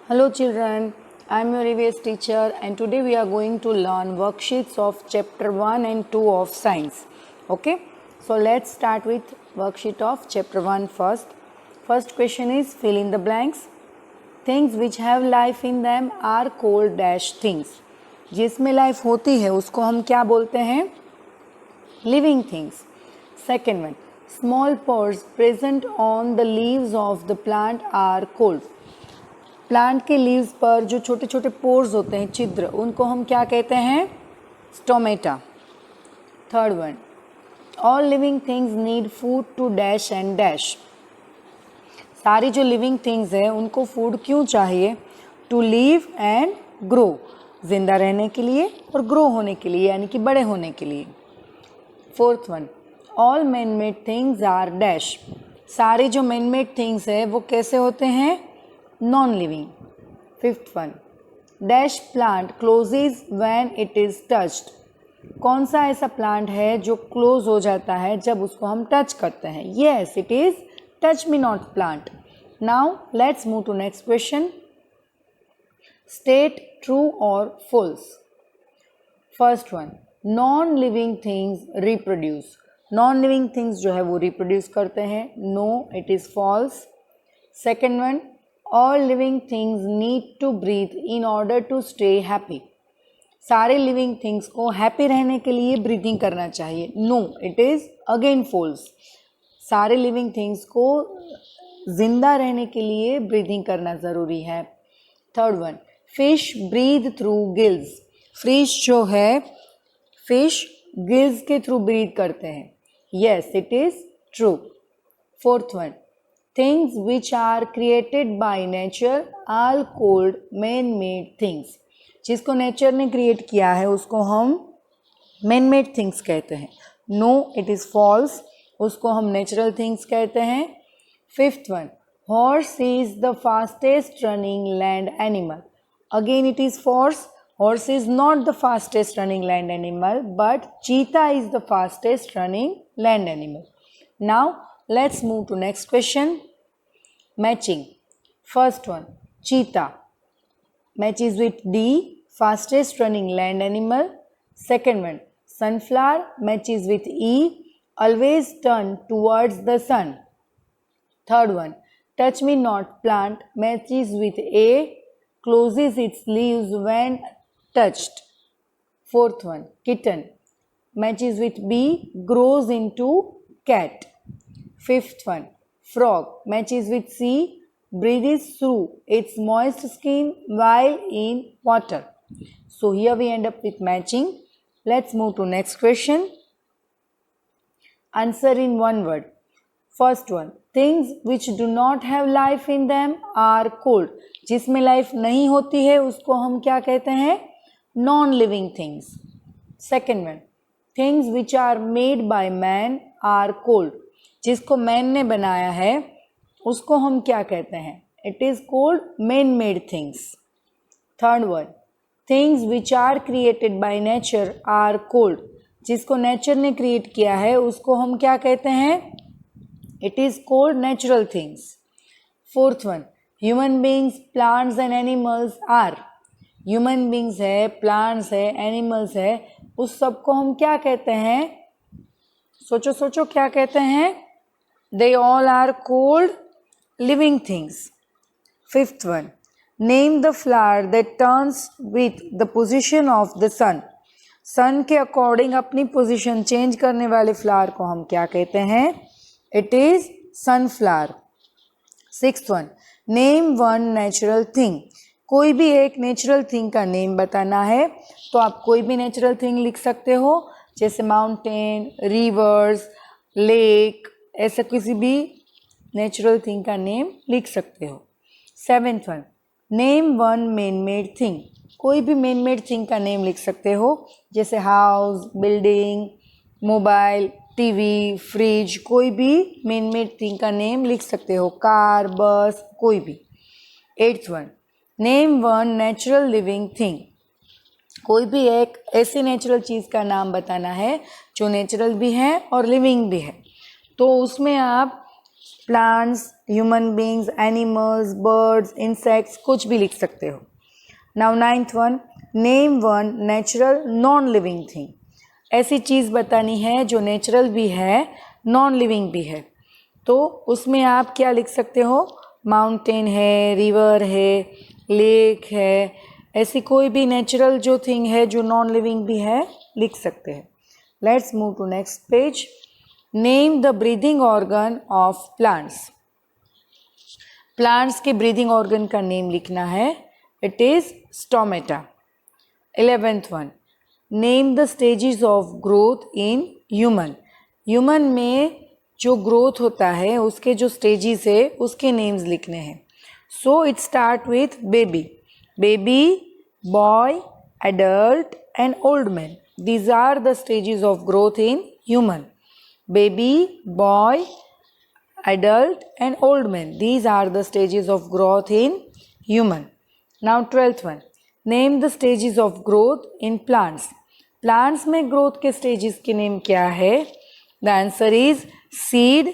Hello children, I am your EVS teacher and today we are going to learn worksheets of chapter 1 and 2 of science. Okay, so let's start with worksheet of chapter 1 first. First question is fill in the blanks. Things which have life in them are called dash things. जिसमें life होती है उसको हम क्या बोलते हैं? Living things. Second one, small pores present on the leaves of the plant are called. Plant के leaves पर जो छोटे छोटे पोर्स होते हैं, छिद्र, उनको हम क्या कहते हैं? Stomata. Third one, all living things need food to dash and dash. सारी जो लिविंग थिंग्स है उनको फूड क्यों चाहिए? टू लिव एंड ग्रो, जिंदा रहने के लिए और ग्रो होने के लिए, यानी कि बड़े होने के लिए. Fourth one, all man made things are dash. सारे जो मैन मेड थिंग्स है वो कैसे होते हैं? Non living. Fifth one, dash plant closes when it is touched. कौन सा ऐसा प्लांट है जो क्लोज हो जाता है जब उसको हम टच करते हैं? Yes, it is touch me not plant. Now let's move to next question. State true और false. First one, non living things reproduce. Non living things जो है वो रिप्रोड्यूस करते हैं. No, it is false. Second one, all living things need to breathe in order to stay happy. सारे living things को happy रहने के लिए ब्रीदिंग करना चाहिए. No, it is again false. सारे लिविंग थिंग्स को जिंदा रहने के लिए ब्रीदिंग करना ज़रूरी है. Third one, fish breathe through gills. Fish जो है, फिश गिल्स के थ्रू ब्रीथ करते हैं. Yes, it is true. Fourth one, things which are created by nature are called man-made things. जिसको नेचर ने क्रिएट किया है उसको हम man-made things कहते हैं. No, it is false. उसको हम natural things कहते हैं. Fifth one, horse is the fastest running land animal. Again it is false. Horse is not the fastest running land animal, but cheetah is the fastest running land animal. Now let's move to next question. Matching. First one, cheetah matches with D, fastest running land animal. Second one, sunflower matches with E, always turn towards the sun. Third one, touch me not plant matches with A, closes its leaves when touched. Fourth one, kitten matches with B, grows into cat. Fifth one, frog matches with C, breathes through its moist skin while in water. So here we end up with matching. Let's move to next question. Answer in one word. First one, things which do not have life in them are called. जिसमें life नहीं होती है उसको हम क्या कहते हैं? Non living things. Second one, things which are made by man are called. जिसको मैन ने बनाया है उसको हम क्या कहते हैं? It is called man made things. Third one, things which are created by nature are called. जिसको नेचर ने क्रिएट किया है उसको हम क्या कहते हैं? It is called natural things. Fourth one, human beings, plants and animals are. Human beings है, प्लांट्स है, एनिमल्स है, उस सबको हम क्या कहते हैं? सोचो सोचो, क्या कहते हैं? They all are called living things. Fifth one, name the flower that turns with the position of the sun. सन के अकॉर्डिंग अपनी पोजीशन चेंज करने वाले फ्लावर को हम क्या कहते हैं? It is sunflower. Sixth one, name one natural thing. कोई भी एक नेचुरल थिंग का नेम बताना है तो आप कोई भी नेचुरल थिंग लिख सकते हो, जैसे माउंटेन, रिवर्स, लेक, ऐसा किसी भी नेचुरल थिंग का नेम लिख सकते हो. Seventh one, name one man made thing. कोई भी मैन मेड थिंग का नेम लिख सकते हो, जैसे house, building, mobile, TV, fridge, कोई भी मैन मेड थिंग का नेम लिख सकते हो, कार, बस, कोई भी. Eighth one, name one natural living thing. कोई भी एक ऐसी नेचुरल चीज़ का नाम बताना है जो नेचुरल भी है और लिविंग भी है. तो उसमें आप plants, human beings, animals, birds, insects, कुछ भी लिख सकते हो. Now 9th one, name one natural non living thing. ऐसी चीज़ बतानी है जो नेचुरल भी है, नॉन लिविंग भी है. तो उसमें आप क्या लिख सकते हो? माउंटेन है, रिवर है, लेक है, ऐसी कोई भी नेचुरल जो थिंग है जो नॉन लिविंग भी है लिख सकते हैं. Let's move to next page. Name the breathing organ of plants. Plants के ब्रीदिंग ऑर्गन का नेम लिखना है. It is stomata. 11th one, name the stages of growth in human. Human में जो ग्रोथ होता है उसके जो स्टेजेस है उसके नेम्स लिखने हैं. So it start with baby. Baby, boy, adult and old man. These are the stages of growth in human. Baby, boy, adult and old man. These are the stages of growth in human. Now 12th one. Name the stages of growth in plants. Plants में growth के stages के name क्या है? The answer is seed,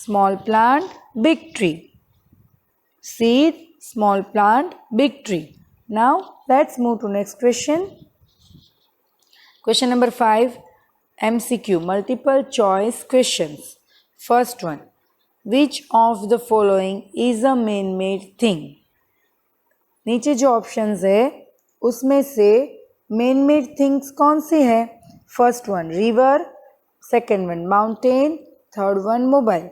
small plant, big tree. Seed, small plant, big tree. Now let's move to next question. Question number 5. MCQ, multiple choice questions. First one, which of the following is a man-made thing? नीचे जो options है उसमें से man-made things कौन सी है? First one river, second one mountain, third one mobile.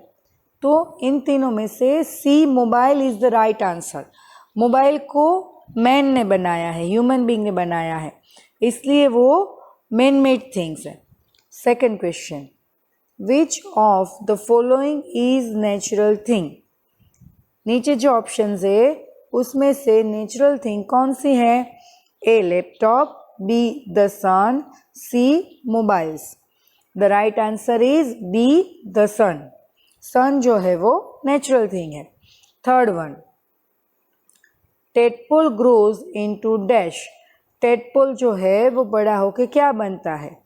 तो इन तीनों में से C mobile is the right answer. Mobile को मैन ने बनाया है, ह्यूमन बीइंग ने बनाया है, इसलिए वो man-made things है. Second question, which of the following is natural thing? नीचे जो ऑप्शंस है उसमें से नेचुरल थिंग कौन सी है? A laptop, B the sun, C mobiles. The right answer is B the sun. Sun जो है वो नेचुरल थिंग है. Third one, tadpole grows into dash. Tadpole जो है वो बड़ा होके क्या बनता है?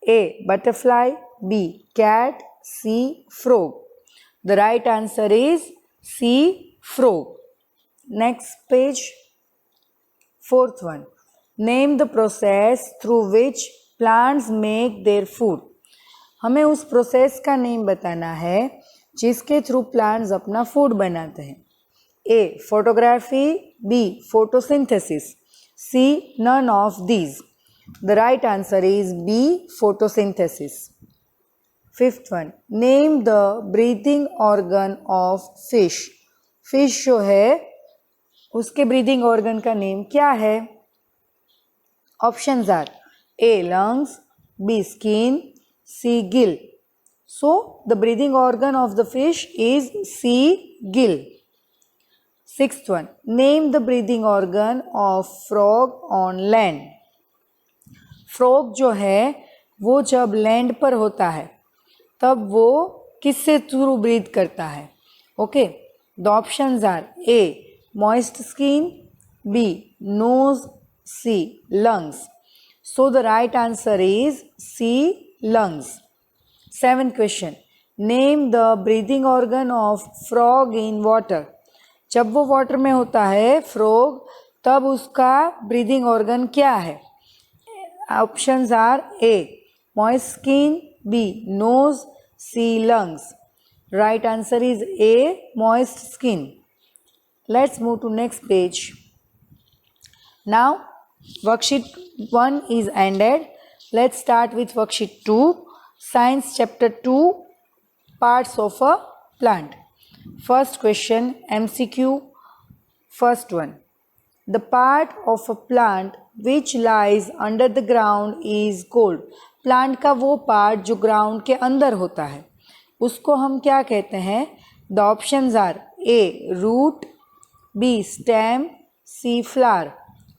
A. Butterfly, B. Cat, C. Frog. The right answer is C. Frog. Next page. Fourth one. Name the process through which plants make their food. हमें उस प्रोसेस का नेम बताना है जिसके थ्रू प्लांट्स अपना फूड बनाते हैं. A. Photography, B. Photosynthesis, C. None of these. The right answer is B. Photosynthesis. Fifth one. Name the breathing organ of fish. Fish जो है उसके breathing organ का नेम क्या है? Options are A. lungs, B. skin, C. gill. So the breathing organ of the fish is C. gill. Sixth one. Name the breathing organ of frog on land. Frog जो है वो जब land पर होता है तब वो किससे थ्रू ब्रीथ करता है? Okay, the options are A moist skin, B nose, C lungs. So the right answer is C lungs. 7th question, name the breathing organ of frog in water. जब वो वाटर में होता है frog तब उसका breathing organ क्या है? Options are A. Moist skin, B. Nose, C. Lungs. Right answer is A. Moist skin. Let's move to next page. Now, worksheet 1 is ended. Let's start with worksheet 2. Science chapter 2, parts of a plant. First question, MCQ. First one. The part of a plant which lies under the ground is called. Plant का वो part जो ground के अंदर होता है उसको हम क्या कहते हैं? The options are A root, B stem, C flower.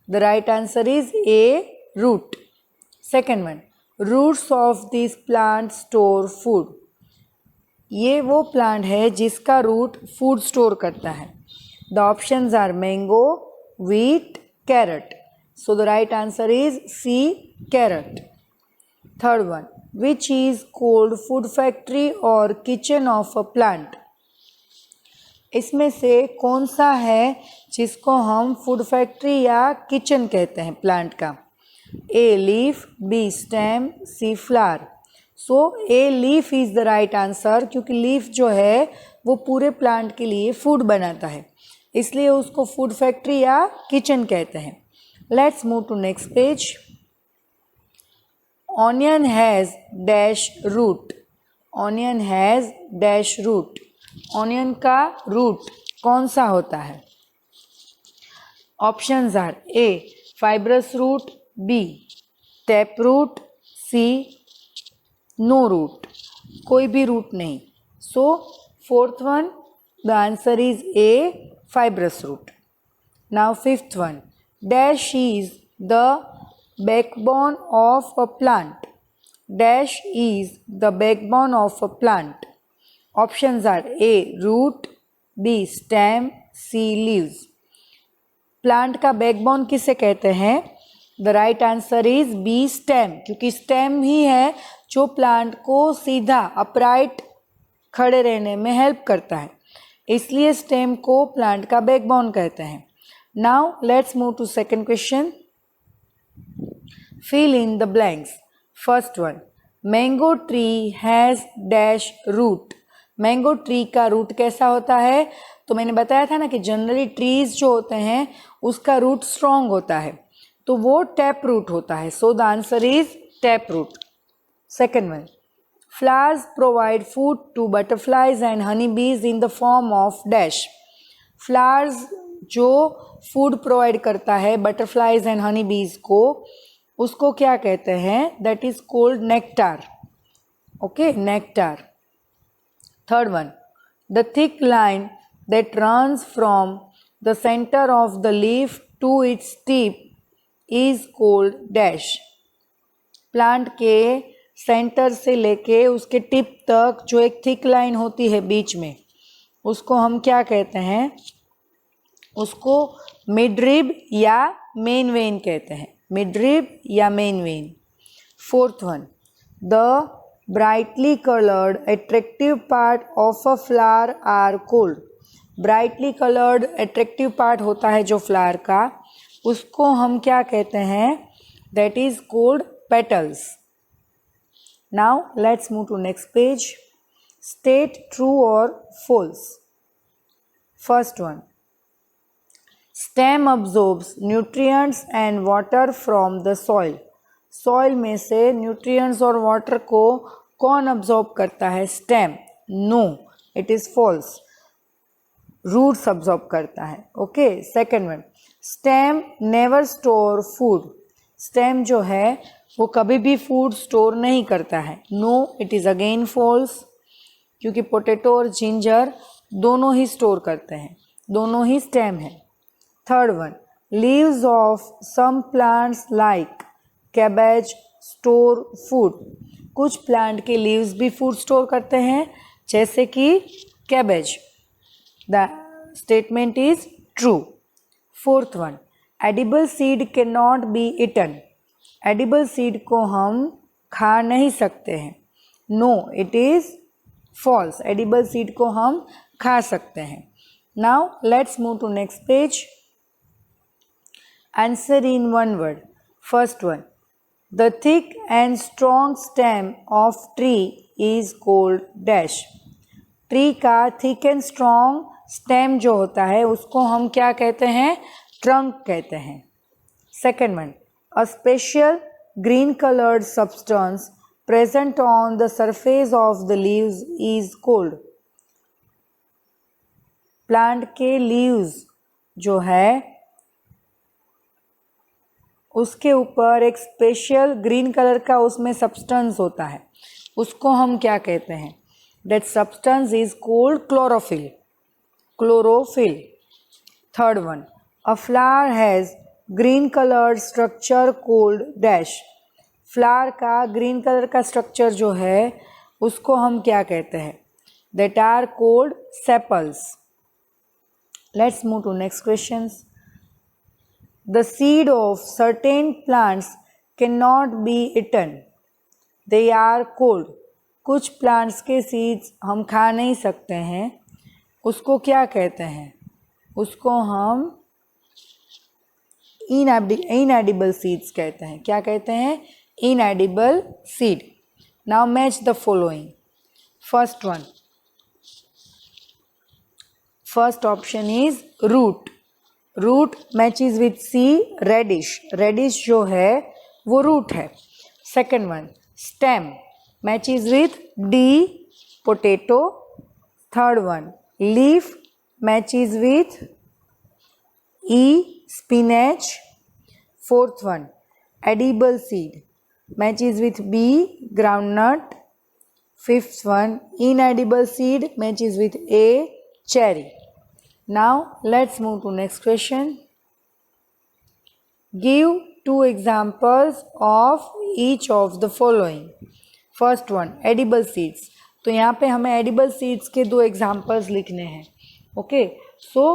The right answer is A root. Second one, roots of this plant store food. ये वो प्लांट है जिसका रूट फूड स्टोर करता है. The options are mango, wheat, carrot. So the right answer is C. Carrot. Third one, which is called food factory or kitchen of a plant? इसमें से कौन सा है जिसको हम फूड फैक्ट्री या किचन कहते हैं प्लांट का? A leaf, B stem, C flower. So A leaf is the right answer, क्योंकि लीफ जो है वो पूरे प्लांट के लिए फूड बनाता है, इसलिए उसको फूड फैक्ट्री या किचन कहते हैं। Let's move to next page. Onion has dash root. Onion has dash root. Onion का रूट कौन सा होता है? Options are A fibrous root, B tap root, C no root, कोई भी रूट नहीं। So fourth one, the answer is A fibrous root. Now fifth one, dash is the backbone of a plant. Dash is the backbone of a plant. Options are A root, B stem, C leaves. Plant का backbone किसे कहते हैं? The right answer is B stem, क्योंकि stem ही है जो plant को सीधा अपराइट खड़े रहने में हेल्प करता है, इसलिए स्टेम को प्लांट का बैकबोन कहते हैं। Now let's move to second question. Fill in the blanks. First one, mango tree has dash root. Mango tree का रूट कैसा होता है? तो मैंने बताया था ना कि जनरली ट्रीज जो होते हैं उसका रूट स्ट्रॉन्ग होता है, तो वो टैप रूट होता है। So the answer is tap root. Second one, flowers provide food to butterflies and honeybees in the form of dash. flowers जो फूड प्रोवाइड करता है बटरफ्लाइज एंड हनी बीज को, उसको क्या कहते हैं? That is called nectar. Okay, nectar. Third one, the thick line that runs from the centre of the leaf to its tip is called dash. Plant के centre से लेके उसके टिप तक जो एक थिक लाइन होती है बीच में, उसको हम क्या कहते हैं? उसको मिडरिब या मेन वेन कहते हैं। मिडरिब या main vein. Fourth one, the brightly coloured attractive part of a flower are called. Brightly coloured attractive part होता है जो फ्लावर का, उसको हम क्या कहते हैं? That is cold petals. Now let's move to next page. State true or false. First one, stem absorbs nutrients and water from the soil. Soil में से nutrients और water को कौन absorb करता है? stem. No, it is false. Roots absorb करता है। Okay, second one, stem never store food. stem जो है वो कभी भी फूड स्टोर नहीं करता है। No, it is again false, क्योंकि पोटैटो और जिंजर दोनों ही स्टोर करते हैं, दोनों ही स्टेम है। Third one, leaves of some plants like cabbage store food. कुछ प्लांट के लीव्स भी फूड स्टोर करते हैं, जैसे कि cabbage. The statement is true. Fourth one, edible seed can not be eaten. Edible seed को हम खा नहीं सकते हैं। No, it is false. Edible seed को हम खा सकते हैं। Now let's move to next page. Answer in one word. First one, the thick and strong stem of tree is called dash. Tree का थिक एंड स्ट्रॉन्ग स्टेम जो होता है उसको हम क्या कहते हैं? ट्रंक कहते हैं। Second one, a special green colored substance present on the surface of the leaves is called. Plant के leaves जो है उसके ऊपर एक स्पेशल ग्रीन कलर का उसमें सब्सटेंस होता है, उसको हम क्या कहते हैं? That substance is called chlorophyll. Chlorophyll. Third one, a flower has green coloured structure called dash. Flower का ग्रीन कलर का स्ट्रक्चर जो है उसको हम क्या कहते हैं? That are called sepals. Let's move to next questions. The seed of certain plants can not be eaten, they are called. कुछ प्लांट्स के सीड्स हम खा नहीं सकते हैं, उसको क्या कहते हैं? उसको हम इनएडिबल सीड्स कहते हैं। क्या कहते हैं? Inedible seed. Now match the following. First one, first option is root. Root matches with C, radish. Radish जो है वो रूट है। Second one, stem matches with D, potato. Third one, leaf matches with E, spinach. Fourth one, edible seed matches with B, groundnut. Fifth one, inedible seed matches with A, cherry. Now let's move to next question. Give two examples of each of the following. First one, edible seeds. तो यहाँ पे हमें edible seeds के दो examples लिखने हैं. Okay, so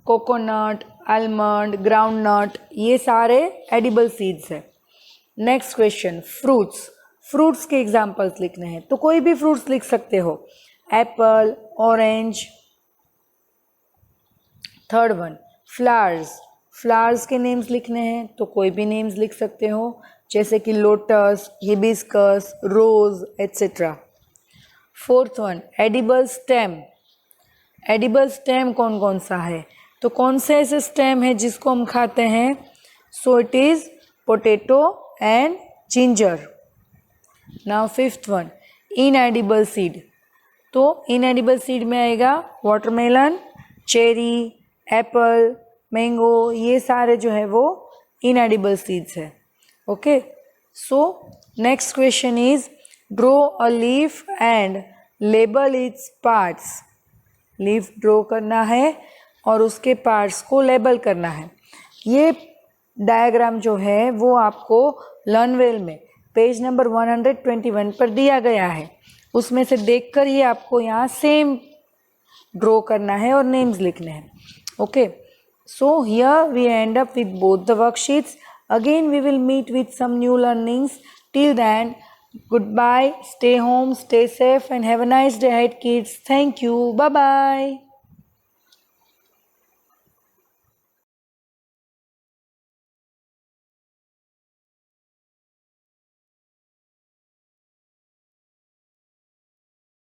coconut, almond, groundnut, ये सारे एडिबल सीड्स है। Next question, fruits. फ्रूट्स के एग्जांपल्स लिखने हैं, तो कोई भी फ्रूट्स लिख सकते हो, Apple, orange. Third one, flowers. Flowers के नेम्स लिखने हैं, तो कोई भी नेम्स लिख सकते हो, जैसे कि lotus, hibiscus, rose etcetera. Fourth one, edible stem. Edible stem कौन कौन सा है? तो कौन से ऐसे स्टेम है जिसको हम खाते हैं? So it is potato and ginger. Now fifth one, इनएडिबल seed. तो इनएडिबल सीड में आएगा वाटरमेलन, चेरी, एप्पल, मैंगो, ये सारे जो है वो इनएडिबल सीड्स है। Okay, so next question is draw a leaf and label its parts. Leaf draw करना है और उसके पार्ट्स को लेबल करना है। ये डायग्राम जो है वो आपको लर्नवेल में पेज नंबर 121 पर दिया गया है, उसमें से देखकर ये आपको यहाँ सेम ड्रॉ करना है और नेम्स लिखने हैं। Okay, so here we end up with both the worksheets. Again we will meet with some new learnings. Till then, goodbye, stay home, stay safe and have a nice day ahead, kids. Thank you. Bye bye.